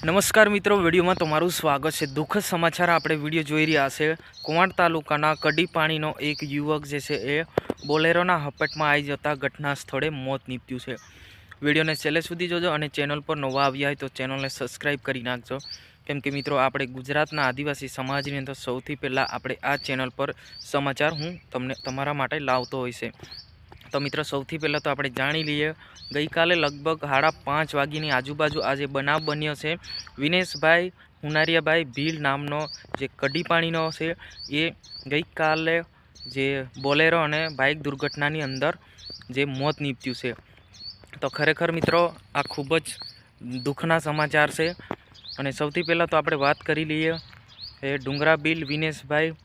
નમસ્કાર મિત્રો, વિડીયોમાં તમારું સ્વાગત છે। દુઃખદ સમાચાર આપણે વિડીયો જોઈ રહ્યા છે। કવાંટ તાલુકાના કડી પાણીનો એક યુવક જે છે એ બોલેરોના હપટમાં આવી જતા ઘટના સ્થળે મોત નીપજ્યું છે। વિડીયોને છેલ્લે સુધી જોજો અને ચેનલ પર નવા આવ્યા હોય તો ચેનલને સબસ્ક્રાઈબ કરી નાખજો, કેમ કે મિત્રો આપણે ગુજરાતના આદિવાસી સમાજની અંદર સૌથી પહેલાં આપણે આ ચેનલ પર સમાચાર હું તમારા માટે લાવતો હોય છે। તો મિત્રો સૌથી પહેલાં તો આપણે જાણી લઈએ, ગઈકાલે લગભગ 5:30 વાગ્યાની આજુબાજુ આજે બનાવ બન્યો છે। વિનેશભાઈ હુનારિયાભાઈ ભીલ નામનો જે કડી પાણીનો છે એ ગઈકાલે જે બોલેરો અને બાઇક દુર્ઘટનાની અંદર જે મોત નીપજ્યું છે। તો ખરેખર મિત્રો આ ખૂબ જ દુઃખના સમાચાર છે। અને સૌથી પહેલાં તો આપણે વાત કરી લઈએ એ ડુંગરા બિલ વિનેશભાઈ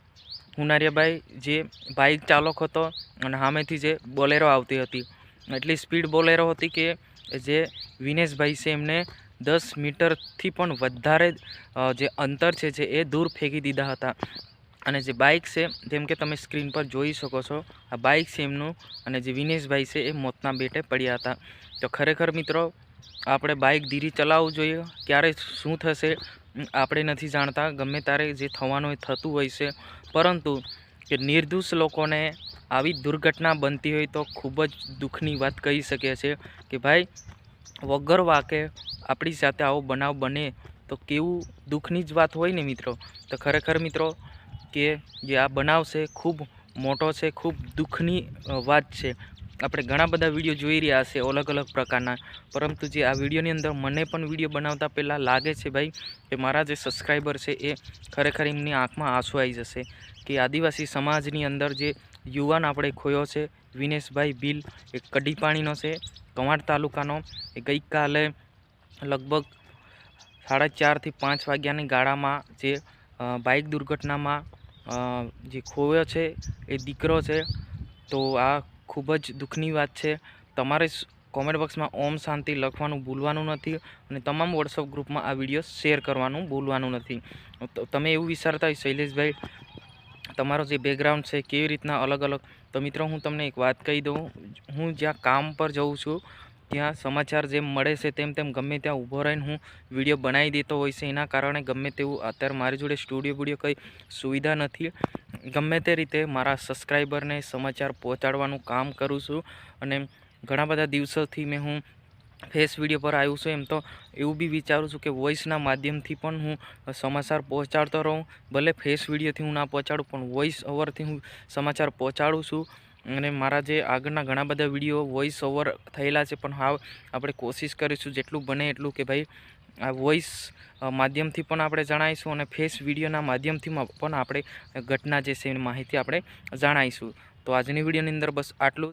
હુનારિયાભાઈ જે બાઇક ચાલક હતો અને સામેથી જે બોલેરો આવતી હતી, એટલી સ્પીડ બોલેરો હતી કે જે વિનેશભાઈ છે એમને 10 મીટરથી પણ વધારે જે અંતર છે જે એ દૂર ફેંકી દીધા હતા। અને જે બાઇક છે જેમ કે તમે સ્ક્રીન પર જોઈ શકો છો, આ બાઇક છે એમનું અને જે વિનેશભાઈ છે એ મોતના બેટે પડ્યા હતા। તો ખરેખર મિત્રો આપણે બાઇક ધીરે ચલાવવું જોઈએ, ક્યારે શું થશે આપણે નથી જાણતા, ગમે ત્યારે જે થવાનું એ થતું હોય છે। પરંતુ કે નિર્દોષ લોકોને આવી દુર્ઘટના બનતી હોય તો ખૂબ જ દુઃખની વાત કહી શકીએ છીએ કે ભાઈ વગર વાકે આપણી સાથે આવો બનાવ બને તો કેવું દુઃખની જ વાત હોય ને મિત્રો। તો ખરેખર મિત્રો કે જે આ બનાવ છે ખૂબ મોટો છે, ખૂબ દુઃખની વાત છે। આપણે ઘણા બધા વિડીયો જોઈ રહ્યા છે અલગ અલગ પ્રકારના, પરંતુ જે આ વિડીયોની અંદર મને પણ વિડીયો બનાવતા પહેલાં લાગે છે ભાઈ કે મારા જે સબસ્ક્રાઈબર છે એ ખરેખર એમની આંખમાં આંસુ આવી જશે કે આદિવાસી સમાજની અંદર જે યુવાન આપણે ખોયો છે વિનેશભાઈ ભીલ, એ કડી પાણીનો છે, કવાંટ તાલુકાનો, એ ગઈકાલે લગભગ 4:30 થી 5 વાગ્યાની ગાળામાં જે બાઇક દુર્ઘટનામાં જે ખોયો છે એ દીકરો છે। તો આ ખૂબ જ દુઃખની વાત છે। તમારે કોમેન્ટ બોક્સમાં ઓમ શાંતિ લખવાનું ભૂલવાનું નથી અને તમામ વોટ્સઅપ ગ્રુપમાં આ વિડીયો શેર કરવાનું ભૂલવાનું નથી। તો તમે એવું વિચારતા હોય શૈલેષભાઈ તમારો જે બેકગ્રાઉન્ડ છે કેવી રીતના અલગ અલગ, તો મિત્રો હું તમને એક વાત કહી દઉં, હું જ્યાં કામ પર જઉં છું ત્યાં સમાચાર જેમ મળે છે તેમ ગમે ત્યાં ઊભો રહીને હું વિડીયો બનાવી દેતો હોય છે। એના કારણે ગમે તેવું અત્યારે મારી જોડે સ્ટુડિયો વિડીયો કંઈ સુવિધા નથી, ગમે તે રીતે મારા સબસ્ક્રાઈબરને સમાચાર પહોંચાડવાનું કામ કરું છું। અને ઘણા બધા દિવસોથી હું ફેસ વિડીયો પર આવ્યું છું, એમ તો એવું બી વિચારું છું કે વોઇસના માધ્યમથી પણ હું સમાચાર પહોંચાડતો રહું, ભલે ફેસ વિડીયોથી હું ના પહોંચાડું પણ વોઇસ ઓવરથી હું સમાચાર પહોંચાડું છું। અને મારા જે આગળના ઘણા બધા વિડીયો વોઇસ ઓવર થયેલા છે, પણ હા આપણે કોશિશ કરીશું જેટલું બને એટલું કે ભાઈ આ વોઇસ માધ્યમથી પણ આપણે જણાવીશું અને ફેસ વિડીયોના માધ્યમથી પણ આપણે ઘટના જે છે એની માહિતી આપણે જણાવીશું। તો આજની વિડીયોની અંદર બસ આટલું।